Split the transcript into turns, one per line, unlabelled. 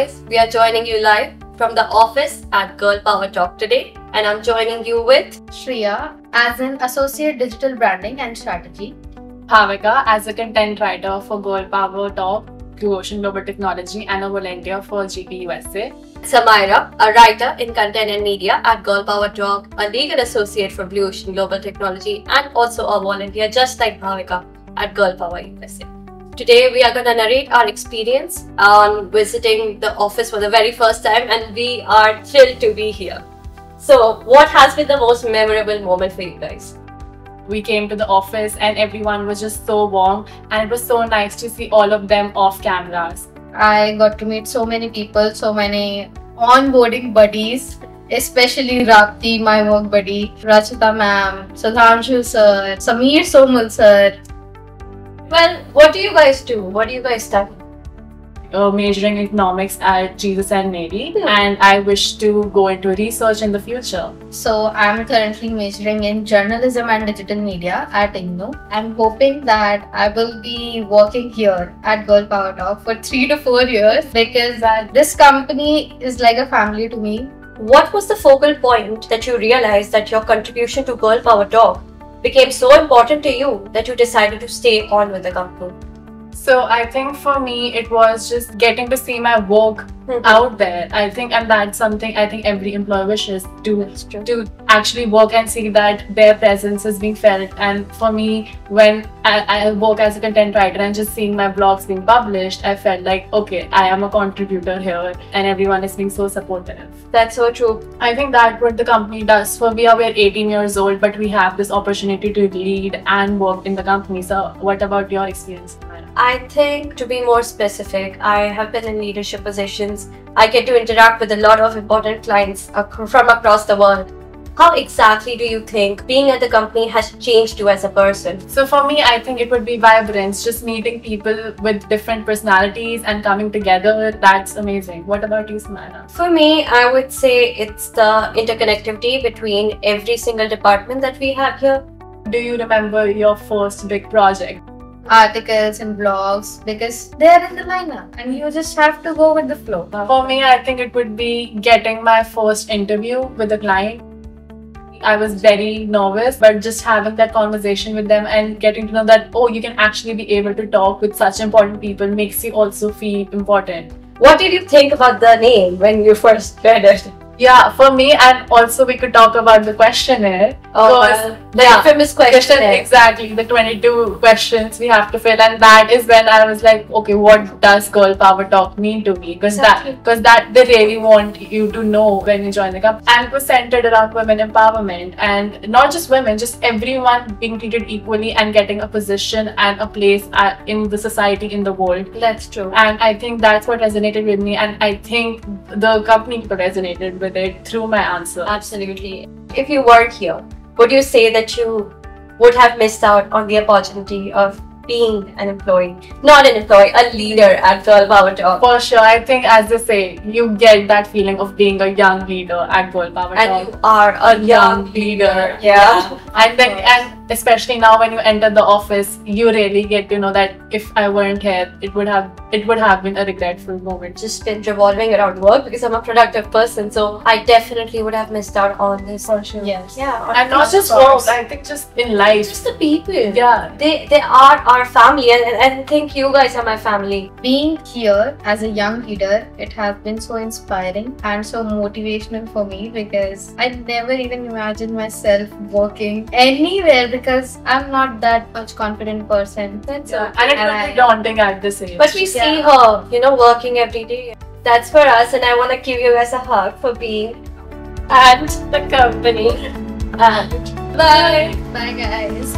guys, we are joining you live from the office at Girl Power Talk today, and I'm joining you with
Shreya as an Associate Digital Branding and Strategy.
Bhavika as a content writer for Girl Power Talk, Blue Ocean Global Technology, and a volunteer for GP USA.
Samira, a writer in content and media at Girl Power Talk, a legal associate for Blue Ocean Global Technology, and also a volunteer just like Bhavika at Girl Power USA. Today we are going to narrate our experience on visiting the office for the very first time, and we are thrilled to be here. So, what has been the most memorable moment for you guys?
We came to the office and everyone was just so warm, and it was so nice to see all of them off cameras.
I got to meet so many people, so many onboarding buddies, especially Rapti, my work buddy, Rachita ma'am, Sudhanshu sir, Sameer Somal sir.
Well, what do you guys do? What do you guys study?
Majoring economics at Jesus and Mary, and I wish to go into research in the future.
So I'm currently majoring in journalism and digital media at IGNOU. I'm hoping that I will be working here at Girl Power Talk for 3 to 4 years because this company is like a family to me.
What was the focal point that you realized that your contribution to Girl Power Talk became so important to you that you decided to stay on with the company?
So I think for me it was just getting to see my work out there. I think, and that's something I think every employee wishes to actually work and see that their presence is being felt. And for me, when I work as a content writer and just seeing my blogs being published, I felt like, okay, I am a contributor here and everyone is being so supportive.
That's so true.
I think that's what the company does. For we're 18 years old, but we have this opportunity to lead and work in the company. So what about your experience?
I think, to be more specific, I have been in leadership positions. I get to interact with a lot of important clients from across the world. How exactly do you think being at the company has changed you as a person?
So for me, I think it would be vibrance, just meeting people with different personalities and coming together. That's amazing. What about you, Samira?
For me, I would say it's the interconnectivity between every single department that we have here.
Do you remember your first big project?
Articles and blogs, because they're in the lineup and you just have to go with the flow.
For me, I think it would be getting my first interview with a client. I was very nervous, but just having that conversation with them and getting to know that, oh, you can actually be able to talk with such important people makes you also feel important.
What did you think about the name when you first read it?
Yeah, for me, and also we could talk about the questionnaire.
The infamous questionnaire.
Exactly, the 22 questions we have to fill, and that is when I was like, okay, what does Girl Power Talk mean to me? Because that they really want you to know when you join the company. And it was centered around women empowerment, and not just women, just everyone being treated equally and getting a position and a place in the society, in the world.
That's true.
And I think that's what resonated with me, and I think the company resonated with it through my answer.
Absolutely. If you weren't here, would you say that you would have missed out on the opportunity of being an employee, not an employee, a leader at Girl Power Talk?
For sure, I think as they say, you get that feeling of being a young leader at Girl Power Talk.
And you are a young leader. Yeah.
And especially now when you enter the office, you really get to know that if I weren't here, it would have been a regretful moment.
Just been revolving around work because I'm a productive person, so I definitely would have missed out on this.
For sure.
Yes.
Yeah.
And not just work, I think just in life.
Just the people.
Yeah.
They are our family, and I think you guys are my family.
Being here as a young leader, it has been so inspiring and so motivational for me because I never even imagined myself working anywhere because I'm not that much confident person.
That's
And it will be daunting at this age.
But we see her, working every day. That's for us, and I want to give you guys a hug for being at the company. And bye.
Bye guys.